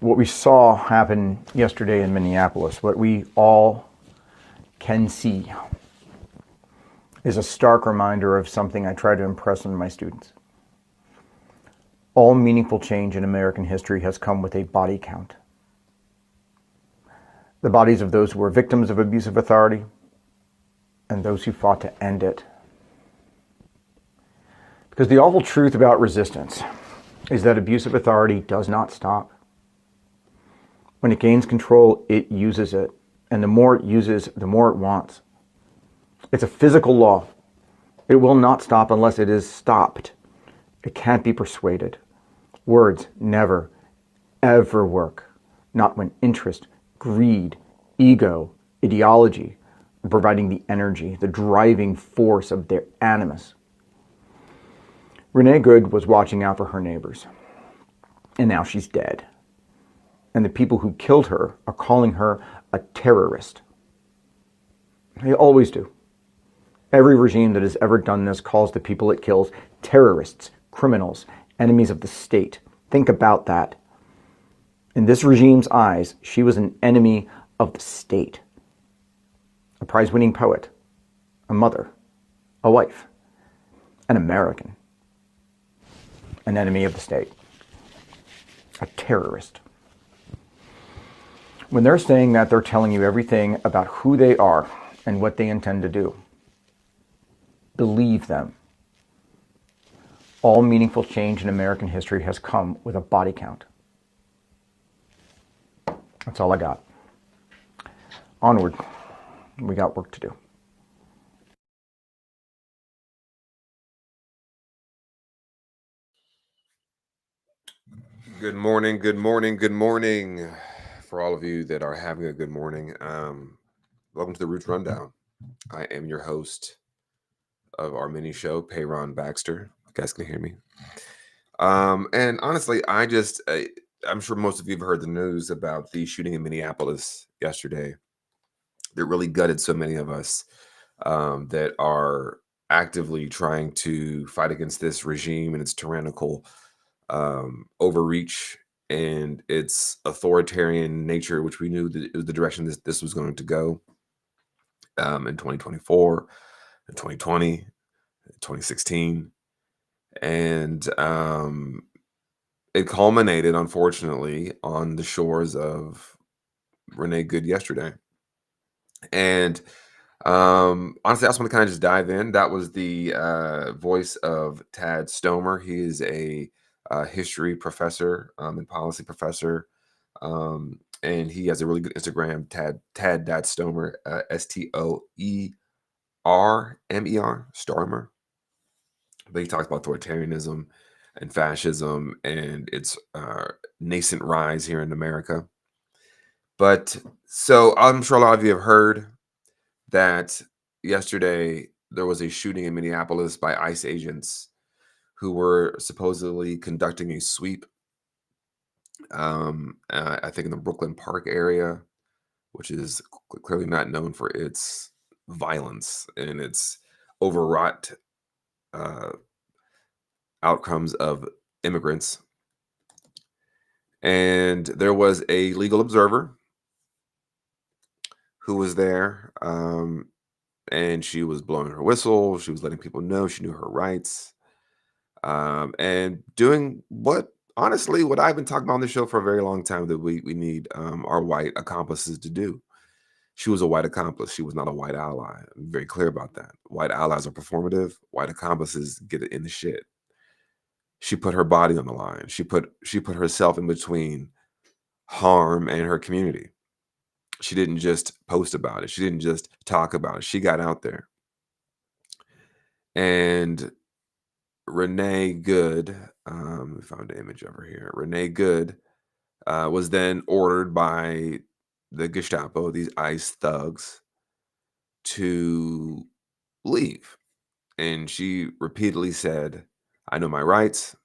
what we saw happen yesterday in Minneapolis, what we all can see, is a stark reminder of something I try to impress on my students. All meaningful change in American history has come with a body count. The bodies of those who were victims of abusive authority and those who fought to end it. Because the awful truth about resistance is that abusive authority does not stop. When it gains control, it uses it. And the more it uses, the more it wants. It's a physical law. It will not stop unless it is stopped. It can't be persuaded. Words never, ever work. Not when interest, greed, ego, ideology are providing the energy, the driving force of their animus. Renee Good was watching out for her neighbors. And now she's dead. And the people who killed her are calling her a terrorist. They always do. Every regime that has ever done this calls the people it kills terrorists, criminals, enemies of the state. Think about that. In this regime's eyes, she was an enemy of the state. A prize-winning poet, a mother, a wife, an American, an enemy of the state, a terrorist. When they're saying that, they're telling you everything about who they are and what they intend to do. Believe them. All meaningful change in American history has come with a body count. That's all I got. Onward. We got work to do. Good morning, good morning, good morning. For all of you that are having a good morning, welcome to the Roots Rundown. I am your host of our mini show, Payron Baxter. You guys can hear me. And honestly, I'm sure most of you have heard the news about the shooting in Minneapolis yesterday that really gutted so many of us that are actively trying to fight against this regime and its tyrannical overreach and its authoritarian nature, which we knew that it was the direction this was going to go in 2024, in 2020, 2016. And it culminated, unfortunately, on the shores of Renee Good yesterday. And honestly, I just want to kind of just dive in. That was the voice of Tad Stomer. He is a history professor and policy professor. And he has a really good Instagram, Tad Stomer, Stoermer, Stoermer. But he talks about authoritarianism and fascism and its nascent rise here in America. But so I'm sure a lot of you have heard that yesterday there was a shooting in Minneapolis by ICE agents who were supposedly conducting a sweep, I think in the Brooklyn Park area, which is clearly not known for its violence and its overwrought outcomes of immigrants. And there was a legal observer who was there, and she was blowing her whistle. She was letting people know she knew her rights, and doing what I've been talking about on the show for a very long time, that we need our white accomplices to do. She was a white accomplice. She was not a white ally. I'm very clear about that. White allies are performative. White accomplices get it in the shit. She put her body on the line. She put herself in between harm and her community. She didn't just post about it. She didn't just talk about it. She got out there. And Renee Good, we found an image of her here. Renee Good was then ordered by the Gestapo, these ICE thugs, to leave. And she repeatedly said, I know my rights.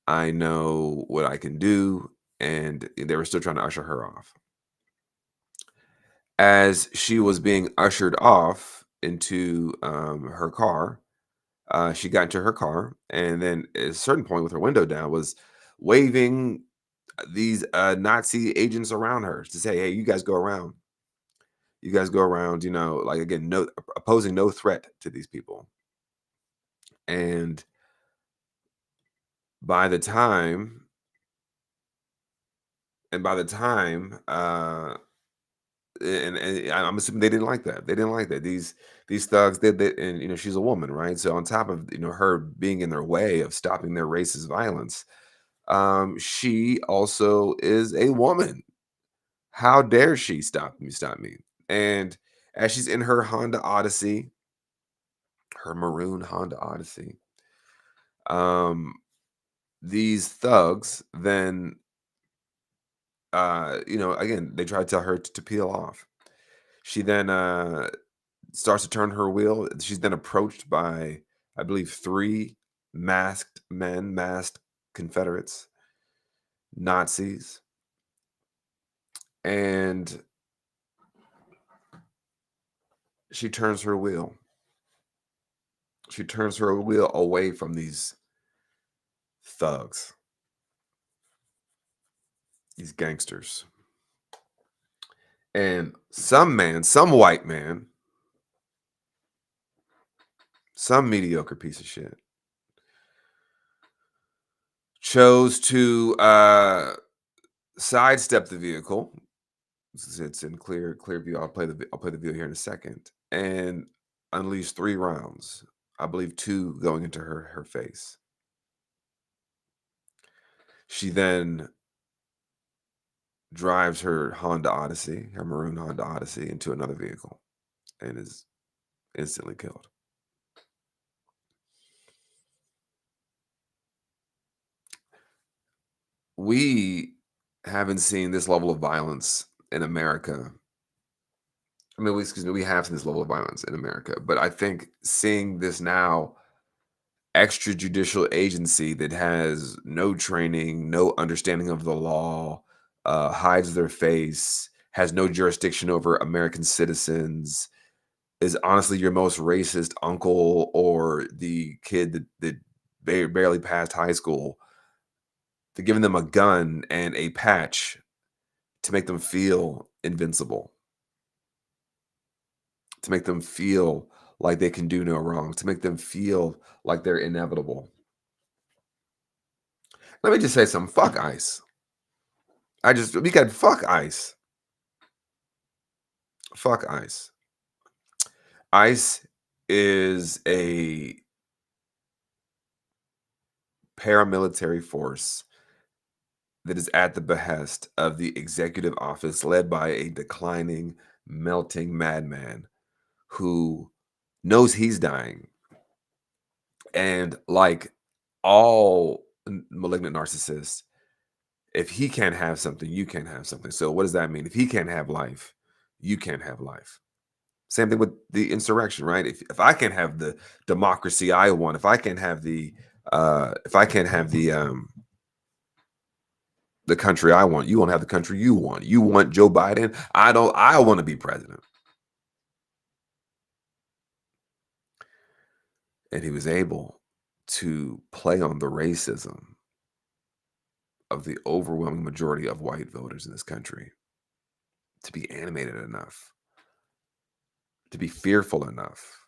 I know what I can do. And they were still trying to usher her off. As she was being ushered off into her car, she got into her car, and then at a certain point with her window down was waving these Nazi agents around her to say, "Hey, you guys go around. You guys go around." Like again, no opposing no threat to these people. And by the time, by the time, and I'm assuming they didn't like that. They didn't like that. These thugs did that, and she's a woman, right? So on top of her being in their way of stopping their racist violence, she also is a woman. How dare she stop me? Stop me! And as she's in her Honda Odyssey, her maroon Honda Odyssey, um, these thugs then, again, they try to tell her to peel off. She then starts to turn her wheel. She's then approached by, I believe, three masked men, masked Confederates, Nazis, and she turns her wheel. She turns her wheel away from these thugs, these gangsters. And some man, some white man, some mediocre piece of shit chose to sidestep the vehicle. It's in clear view. I'll play the video here in a second, and unleash 3 rounds. I believe 2 going into her face. She then drives her Honda Odyssey, her maroon Honda Odyssey, into another vehicle and is instantly killed. We haven't seen this level of violence in America. I mean, excuse me, we have seen this level of violence in America, but I think seeing this now, extrajudicial agency that has no training, no understanding of the law, hides their face, has no jurisdiction over American citizens, is honestly your most racist uncle or the kid that barely passed high school. They're giving them a gun and a patch to make them feel invincible, to make them feel like they can do no wrong, to make them feel like they're inevitable. Let me just say something. Fuck ICE. We got fuck ICE. Fuck ICE. ICE is a paramilitary force that is at the behest of the executive office led by a declining, melting madman who knows he's dying. And like all malignant narcissists, if he can't have something, you can't have something. So what does that mean? If he can't have life, you can't have life. Same thing with the insurrection, right? If I can't have the democracy I want, if I can't have the country I want, you won't have the country you want. You want Joe Biden? I don't. I want to be president. And he was able to play on the racism of the overwhelming majority of white voters in this country to be animated enough, to be fearful enough,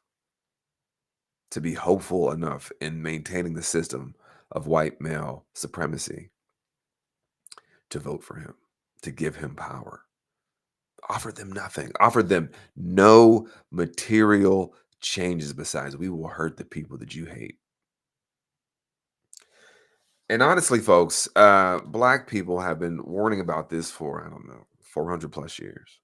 to be hopeful enough in maintaining the system of white male supremacy to vote for him, to give him power. Offered them nothing, offered them no material changes besides we will hurt the people that you hate. And honestly, folks, black people have been warning about this for, I don't know, 400 plus years.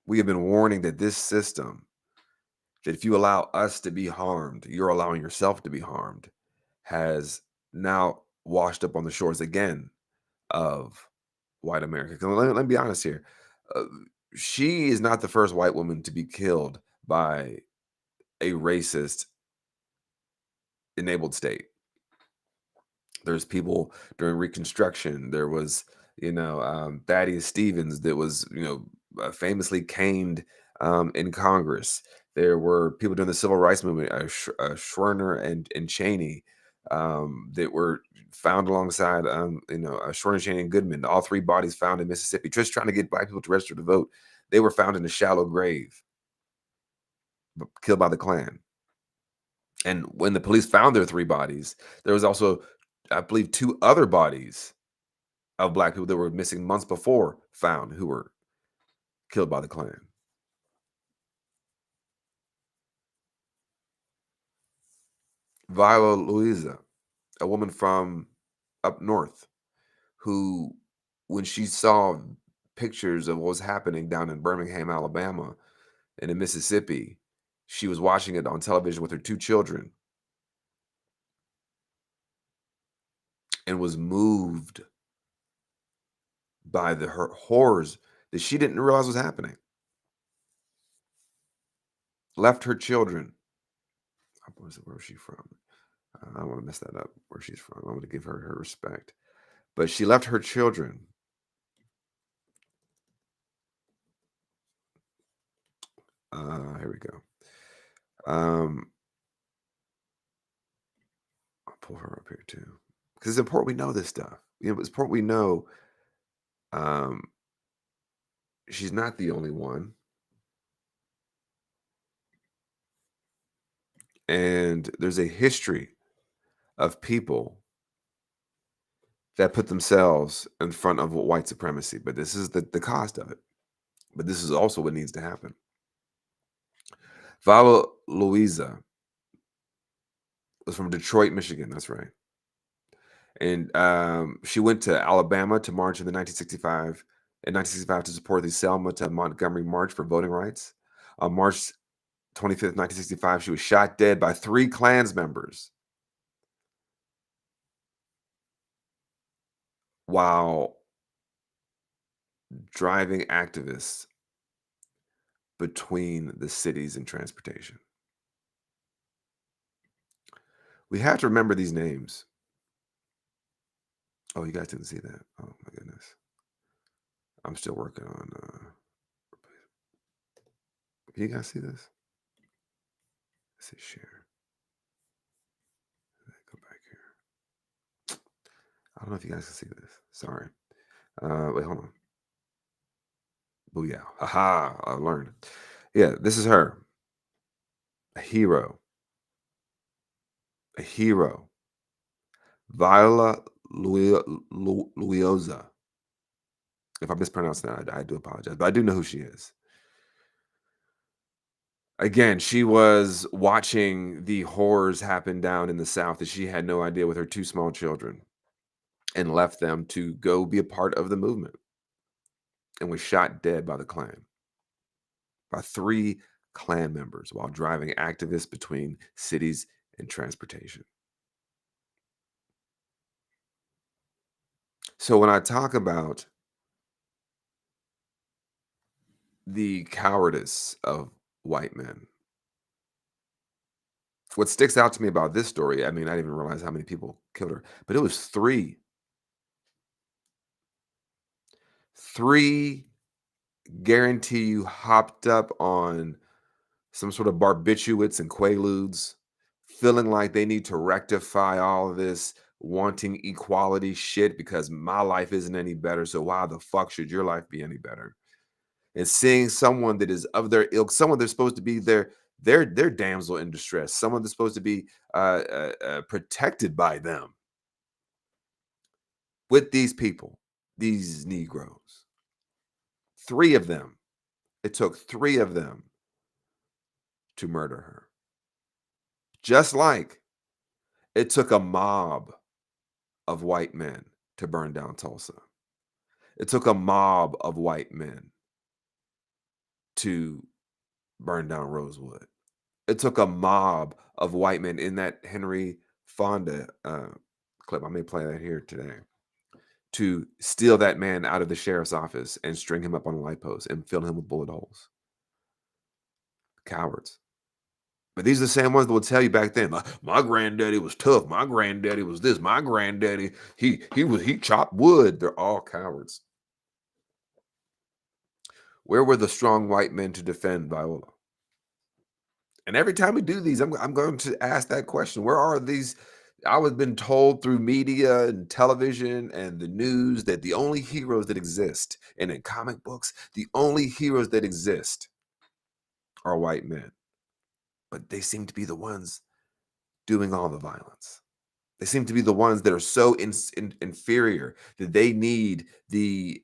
We have been warning that this system, that if you allow us to be harmed, you're allowing yourself to be harmed, has now washed up on the shores again of white America. 'Cause let me be honest here. Uh, she is not the first white woman to be killed by a racist enabled state. There's people during Reconstruction. There was, Thaddeus Stevens that was, famously caned in Congress. There were people during the Civil Rights Movement, Schwerner and Cheney. that were found alongside, Shorty, Shane, and Goodman. All three bodies found in Mississippi, just trying to get black people to register to vote. They were found in a shallow grave, killed by the Klan. And when the police found their three bodies, there was also, I believe, two other bodies of black people that were missing months before found, who were killed by the Klan. Viola Louisa, a woman from up north, who, when she saw pictures of what was happening down in Birmingham, Alabama, and in Mississippi, she was watching it on television with her two children and was moved by the horrors that she didn't realize was happening. Left her children. Where was she from? I don't want to mess that up, where she's from. I want to give her her respect. But she left her children. Here we go. I'll pull her up here too, because it's important we know this stuff. It's important we know she's not the only one. And there's a history of people that put themselves in front of white supremacy. But this is the cost of it. But this is also what needs to happen. Viola Louisa was from Detroit, Michigan. That's right. And she went to Alabama to march in 1965 to support the Selma to Montgomery March for voting rights. On March 25th, 1965, she was shot dead by 3 Klans members while driving activists between the cities and transportation. We have to remember these names. Oh, you guys didn't see that. Oh my goodness. I'm still working on can you guys see this? Let's see, share. Go back here. I don't know if you guys can see this. Sorry. Wait, hold on. Booyah. Aha, I learned. Yeah, this is her. A hero. A hero. Viola Louisa. If I mispronounce that, I do apologize, but I do know who she is. Again, she was watching the horrors happen down in the South that she had no idea with her 2 small children, and left them to go be a part of the movement, and was shot dead by the Klan, by 3 Klan members while driving activists between cities and transportation. So when I talk about the cowardice of white men, what sticks out to me about this story, I mean, I didn't even realize how many people killed her, but it was 3. 3 guarantee you hopped up on some sort of barbiturates and quaaludes, feeling like they need to rectify all of this wanting equality shit because my life isn't any better. So why the fuck should your life be any better? And seeing someone that is of their ilk, someone that's supposed to be their damsel in distress, someone that's supposed to be protected by them, with these people, these Negroes, 3 of them. It took 3 of them to murder her. Just like it took a mob of white men to burn down Tulsa. It took a mob of white men to burn down Rosewood. It took a mob of white men in that Henry Fonda clip. I may play that here today, to steal that man out of the sheriff's office and string him up on a light post and fill him with bullet holes. Cowards. But these are the same ones that will tell you back then, my granddaddy was tough. My granddaddy was this. My granddaddy, he chopped wood. They're all cowards. Where were the strong white men to defend Viola? And every time we do these, I'm going to ask that question. Where are these I was been told through media and television and the news that the only heroes that exist, and in comic books, the only heroes that exist are white men. But they seem to be the ones doing all the violence. They seem to be the ones that are so inferior that they need the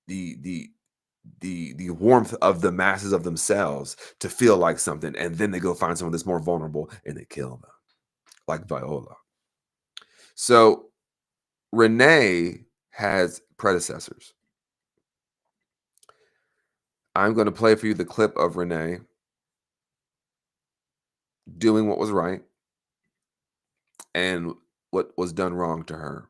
the the warmth of the masses of themselves to feel like something, and then they go find someone that's more vulnerable and they kill them, like Viola. So Renee has predecessors. I'm going to play for you the clip of Renee doing what was right and what was done wrong to her.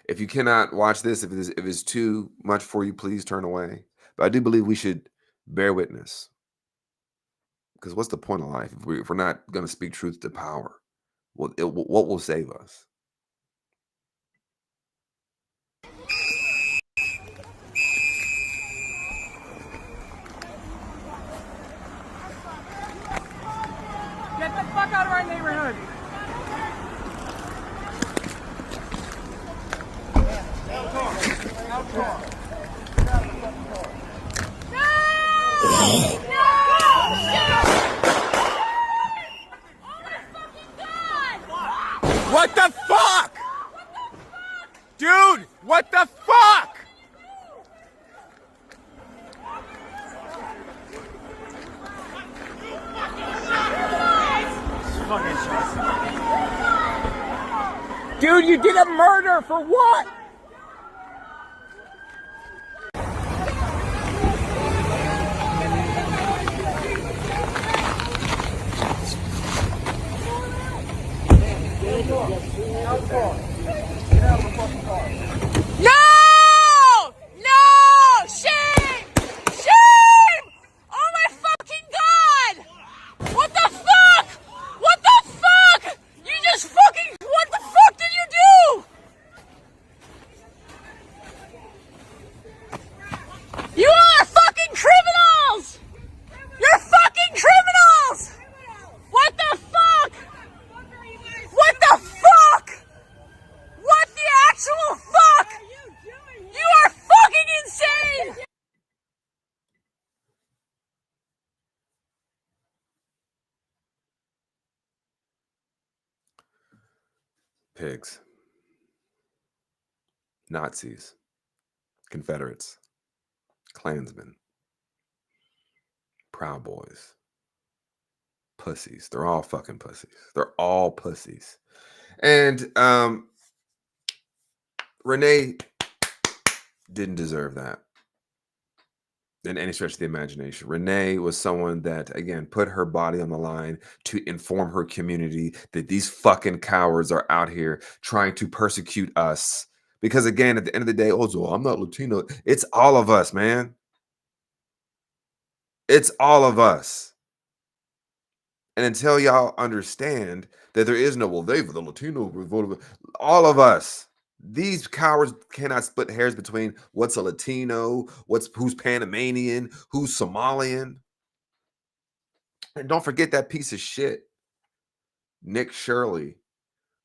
If you cannot watch this, if it's too much for you, please turn away. But I do believe we should bear witness, because what's the point of life if we're not going to speak truth to power? What will save us? Get the fuck out of our neighborhood! What the fuck? Dude, what the fuck? Dude, you did a murder for what? No! No! Shame! Shame! Oh my fucking god! What the fuck? What the fuck? You just fucking... What the fuck did you do? You are fucking criminals! You're fucking criminals! What the fuck? What the fuck? What the actual fuck? You are fucking insane! Pigs, Nazis, Confederates, Klansmen, Proud Boys, pussies. They're all fucking pussies. They're all pussies. And Renee didn't deserve that in any stretch of the imagination. Renee was someone that, again, put her body on the line to inform her community that these fucking cowards are out here trying to persecute us. Because, again, at the end of the day, oh, so I'm not Latino. It's all of us, man. It's all of us. And until y'all understand that there is no, well, they, the Latino, all of us. These cowards cannot split hairs between what's a Latino, who's Panamanian, who's Somalian. And don't forget that piece of shit, Nick Shirley,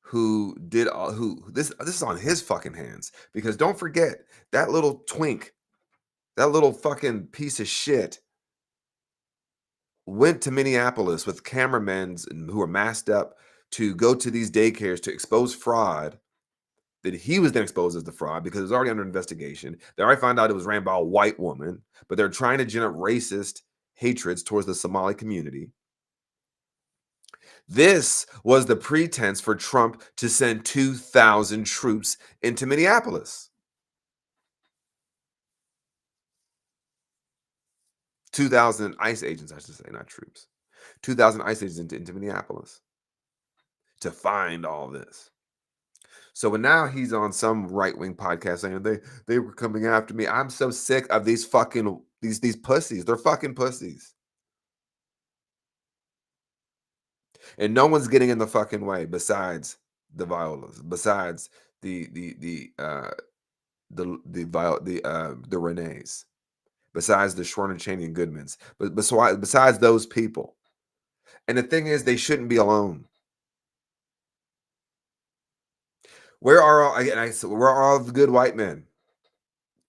who did all this is on his fucking hands. Because don't forget that little twink, that little fucking piece of shit went to Minneapolis with cameramen who were masked up to go to these daycares to expose fraud. That he was then exposed as the fraud because it was already under investigation. They already found out it was ran by a white woman, but they're trying to generate racist hatreds towards the Somali community. This was the pretense for Trump to send 2,000 troops into Minneapolis. 2,000 ICE agents, I should say, not troops. 2,000 ICE agents into Minneapolis to find all this. So now he's on some right-wing podcast saying they were coming after me. I'm so sick of these fucking these pussies. They're fucking pussies. And no one's getting in the fucking way besides the Violas, besides the Renees, besides the Schwerner, Cheney, and Goodmans, but besides those people. And the thing is, they shouldn't be alone. Where are all the good white men?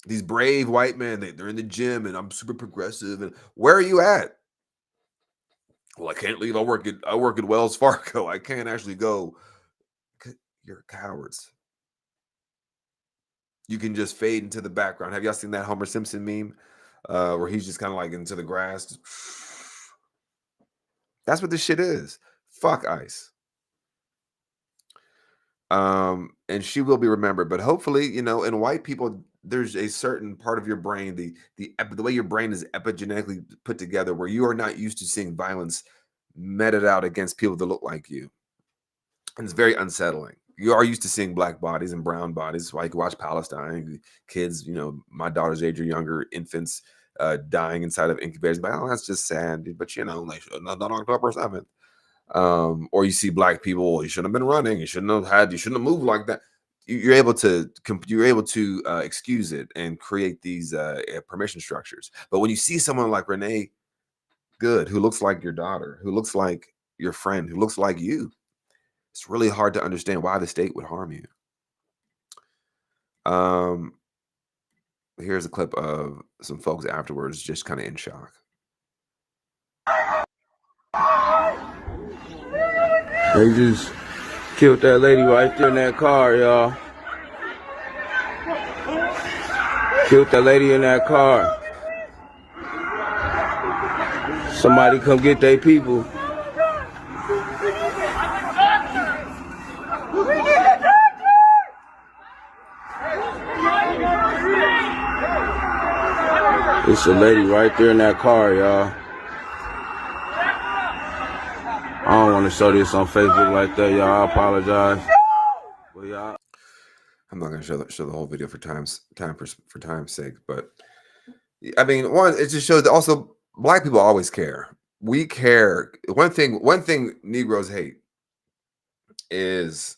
These brave white men, they're in the gym and I'm super progressive. And where are you at? Well, I can't leave. I work at Wells Fargo. I can't actually go. You're cowards. You can just fade into the background. Have y'all seen that Homer Simpson meme where he's just kind of like into the grass? That's what this shit is. Fuck ICE. And she will be remembered, but hopefully, you know, in white people, there's a certain part of your brain, the way your brain is epigenetically put together, where you are not used to seeing violence meted out against people that look like you, and it's very unsettling. You are used to seeing black bodies and brown bodies. Like watch Palestine, kids, you know, my daughter's age or younger, infants dying inside of incubators. But oh, that's just sad. But you know, they should not on October 7th. Or you see black people, you shouldn't have been running, you shouldn't have moved like that. You're able to excuse it and create these permission structures. But when you see someone like Renee Good, who looks like your daughter, who looks like your friend, who looks like you, it's really hard to understand why the state would harm you. Here's a clip of some folks afterwards, just kind of in shock. They just killed that lady right there in that car, y'all. Killed that lady in that car. Somebody come get their people. It's a lady right there in that car, y'all. I don't want to show this on Facebook like that, y'all. I apologize. But y'all, I'm not going to show the whole video for time's sake, but I mean, one, it just shows that also black people always care. We care. One thing Negroes hate is,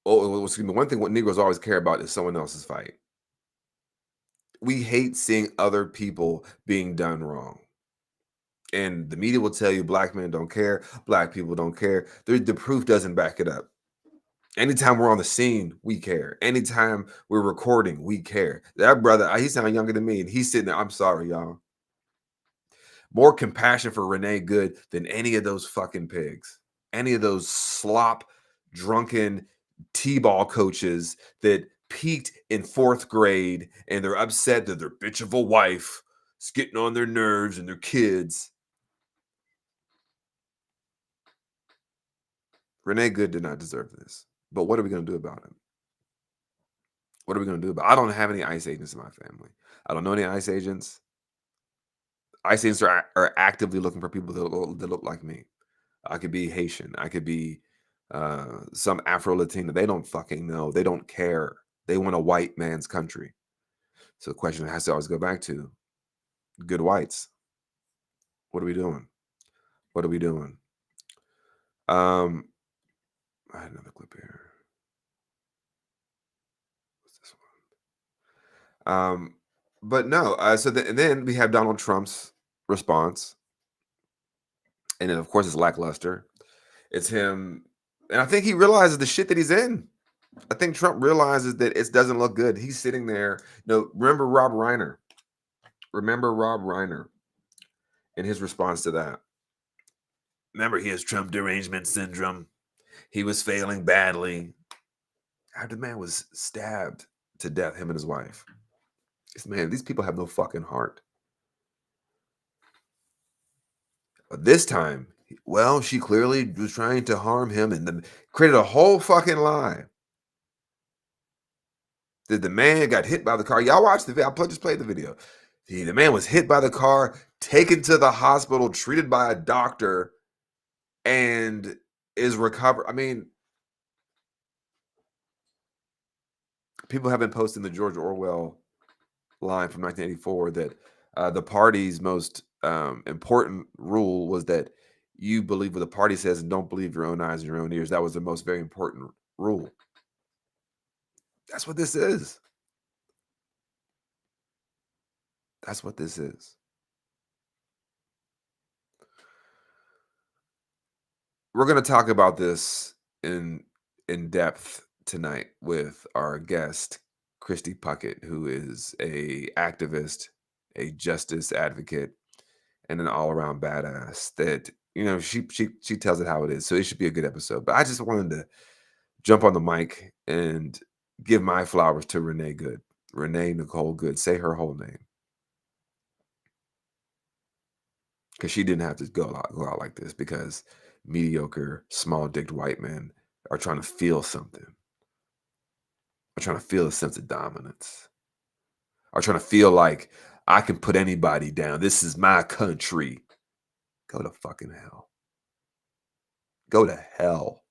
one thing what Negroes always care about is someone else's fight. We hate seeing other people being done wrong. And the media will tell you black men don't care, black people don't care. The proof doesn't back it up. Anytime we're on the scene, we care. Anytime we're recording, we care. That brother, he sounds younger than me, and he's sitting there. I'm sorry, y'all. More compassion for Renee Good than any of those fucking pigs. Any of those slop, drunken T-ball coaches that peaked in 4th grade and they're upset that their bitch of a wife is getting on their nerves and their kids. Renee Good did not deserve this. But what are we going to do about it? What are we going to do about it? I don't have any ICE agents in my family. I don't know any ICE agents. ICE agents are actively looking for people that look like me. I could be Haitian. I could be some Afro-Latino. They don't fucking know. They don't care. They want a white man's country. So the question has to always go back to good whites. What are we doing? What are we doing? I had another clip here. What's this one? But no. And then we have Donald Trump's response, and then of course it's lackluster. It's him, and I think he realizes the shit that he's in. I think Trump realizes that it doesn't look good. He's sitting there. Remember Rob Reiner? Remember Rob Reiner and his response to that? Remember, he has Trump derangement syndrome. He was failing badly. The man was stabbed to death, him and his wife. These people have no fucking heart. But this time, well, she clearly was trying to harm him and created a whole fucking lie. That the man got hit by the car. Y'all watched the video. I just played the video. The man was hit by the car, taken to the hospital, treated by a doctor, and is recovered. I mean, people have been posting the George Orwell line from 1984 that the party's most important rule was that you believe what the party says and don't believe your own eyes and your own ears. That was the most very important rule. That's what this is. That's what this is. we're going to talk about this in depth tonight with our guest, Christy Puckett, who is a activist, a justice advocate, and an all-around badass that, she tells it how it is. So it should be a good episode. But I just wanted to jump on the mic and give my flowers to Renee Good. Renee Nicole Good. Say her whole name. Because she didn't have to go out like this, because mediocre, small-dicked white men are trying to feel something. Are trying to feel a sense of dominance. Are trying to feel like I can put anybody down. This is my country. Go to fucking hell. Go to hell.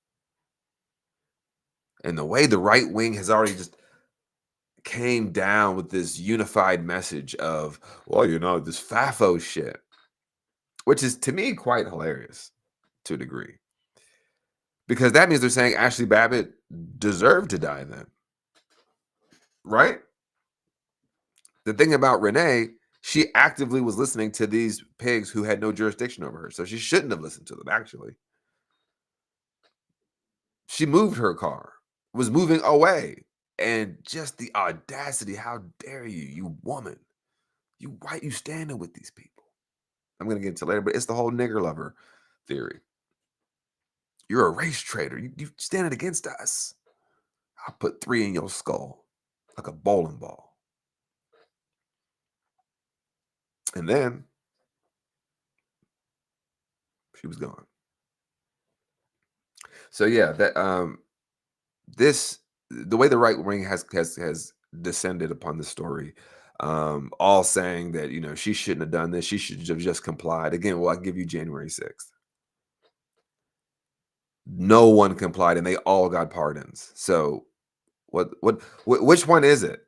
And the way the right wing has already just came down with this unified message of, well, this FAFO shit, which is to me quite hilarious to a degree. Because that means they're saying Ashley Babbitt deserved to die then. Right? The thing about Renee, she actively was listening to these pigs who had no jurisdiction over her. So she shouldn't have listened to them, actually. She moved her car, was moving away. And just the audacity, how dare you, you woman. Why you standing with these people? I'm going to get into it later, but it's the whole nigger lover theory. You're a race traitor. You standing against us. I'll put 3 in your skull like a bowling ball. And then she was gone. So yeah, that the way the right wing has descended upon the story, all saying that she shouldn't have done this, she should have just complied. Again, well, I give you January 6th. No one complied, and they all got pardons. So, which one is it?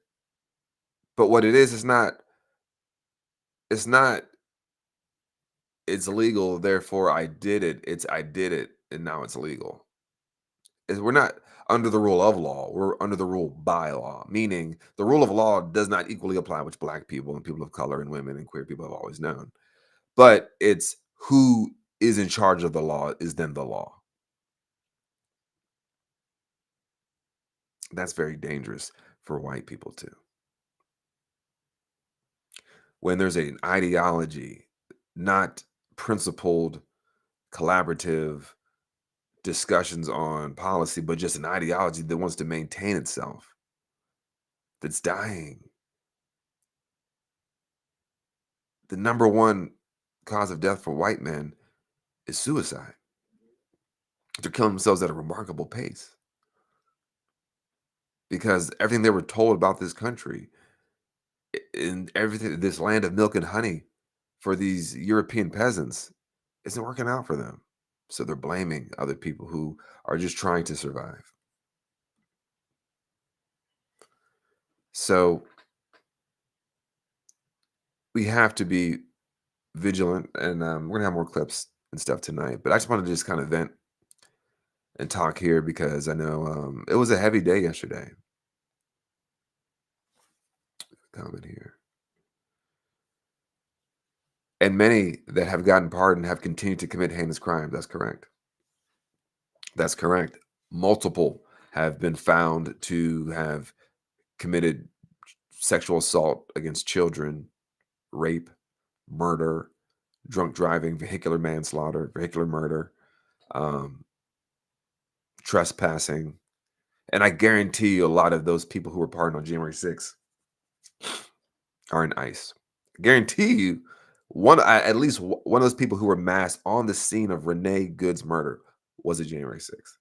But what it is, it's not. It's legal, therefore I did it. It's I did it, and now it's legal. We're not under the rule of law. We're under the rule by law, meaning the rule of law does not equally apply, which Black people and people of color and women and queer people have always known. But it's who is in charge of the law is then the law. That's very dangerous for white people too. When there's an ideology, not principled, collaborative discussions on policy, but just an ideology that wants to maintain itself, that's dying. The number one cause of death for white men is suicide. They're killing themselves at a remarkable pace because everything they were told about this country and everything, this land of milk and honey for these European peasants, isn't working out for them. So they're blaming other people who are just trying to survive. So we have to be vigilant, and we're gonna have more clips and stuff tonight. But I just want to just kind of vent and talk here because I know it was a heavy day yesterday. Comment here. And many that have gotten pardoned have continued to commit heinous crimes. That's correct. That's correct. Multiple have been found to have committed sexual assault against children, rape, murder, drunk driving, vehicular manslaughter, vehicular murder, trespassing. And I guarantee you a lot of those people who were pardoned on January 6th are in ICE. I guarantee you at least one of those people who were masked on the scene of Renee Good's murder was a January 6th.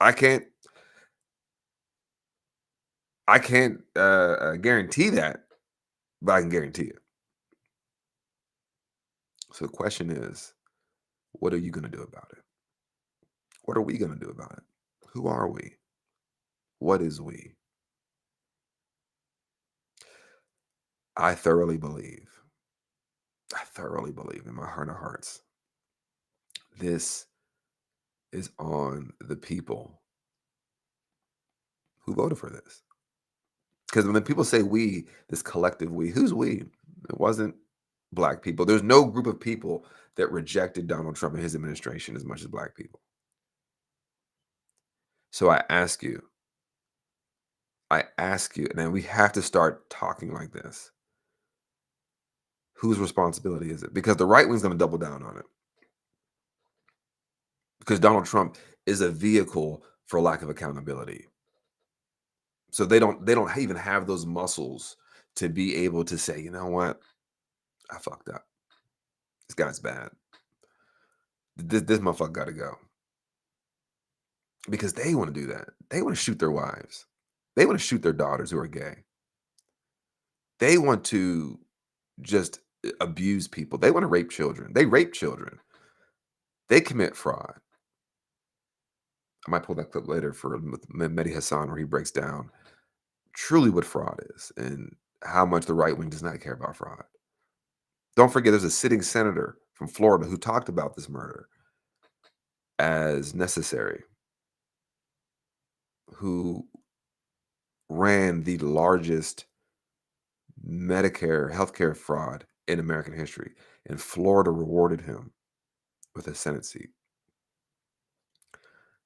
I can't guarantee that, but I can guarantee it. So the question is, what are you going to do about it? What are we going to do about it? Who are we? What is we? I thoroughly believe in my heart of hearts, this is on the people who voted for this. Because when people say we, this collective we, who's we? It wasn't Black people. There's no group of people that rejected Donald Trump and his administration as much as Black people. So I ask you, and then we have to start talking like this. Whose responsibility is it? Because the right wing's going to double down on it. Because Donald Trump is a vehicle for lack of accountability. So they don't even have those muscles to be able to say, you know what? I fucked up. This guy's bad. This motherfucker got to go. Because they want to do that. They want to shoot their wives. They want to shoot their daughters who are gay. They want to just abuse people. They want to rape children. They rape children. They commit fraud. I might pull that clip later for Mehdi Hassan, where he breaks down truly what fraud is and how much the right wing does not care about fraud. Don't forget, there's a sitting senator from Florida who talked about this murder as necessary, who ran the largest Medicare healthcare fraud in American history, and Florida rewarded him with a Senate seat.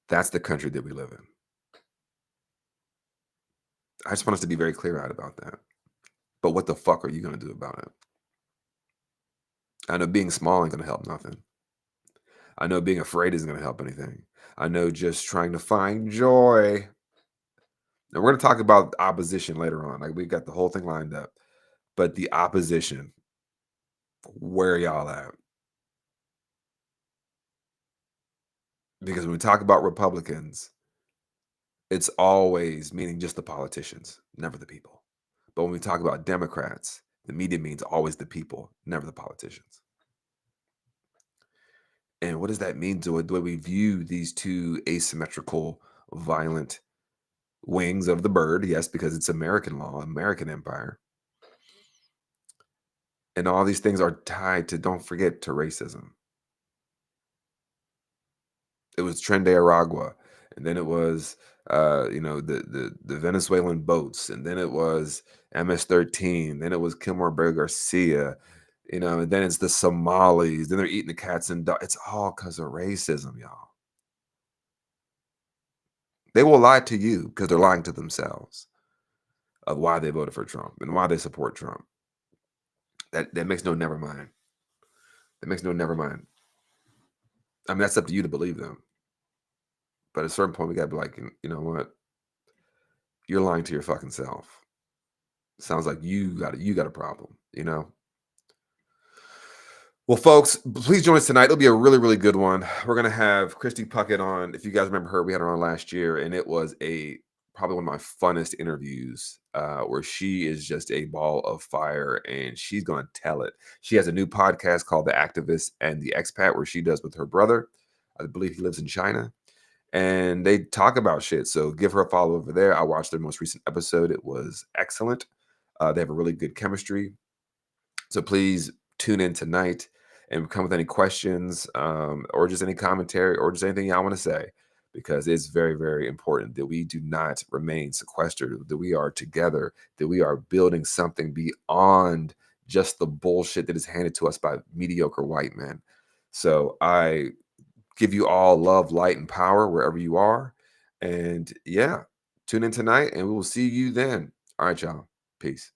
That's the country that we live in. I just want us to be very clear-eyed about that. But what the fuck are you going to do about it? I know being small ain't going to help nothing. I know being afraid isn't going to help anything. I know just trying to find joy. And we're going to talk about opposition later on. Like, we got the whole thing lined up. But the opposition, where y'all at? Because when we talk about Republicans, it's always meaning just the politicians, never the people. But when we talk about Democrats, the media means always the people, never the politicians. And what does that mean to the way we view these two asymmetrical, violent wings of the bird? Yes, because it's American law, American empire. And all these things are tied to, don't forget, to racism. It was Tren de Aragua, and then it was the Venezuelan boats, and then it was MS-13, then it was Kilmer Berg Garcia, and then it's the Somalis, then they're eating the cats and dogs. It's all because of racism, y'all. They will lie to you because they're lying to themselves of why they voted for Trump and why they support Trump. That makes no never mind. That makes no never mind. I mean, that's up to you to believe them. But at a certain point, we got to be like, you know what? You're lying to your fucking self. Sounds like you got a problem, Well, folks, please join us tonight. It'll be a really, really good one. We're going to have Christy Puckett on. If you guys remember her, we had her on last year, and it was probably one of my funnest interviews where she is just a ball of fire, and she's going to tell it. She has a new podcast called The Activist and the Expat, where she does with her brother. I believe he lives in China. And they talk about shit. So give her a follow over there. I watched their most recent episode. It was excellent. They have a really good chemistry. So please tune in tonight and come with any questions or just any commentary or just anything y'all want to say, because it's very, very important that we do not remain sequestered, that we are together, that we are building something beyond just the bullshit that is handed to us by mediocre white men. So I give you all love, light, and power wherever you are. And yeah, tune in tonight and we will see you then. All right, y'all. Peace.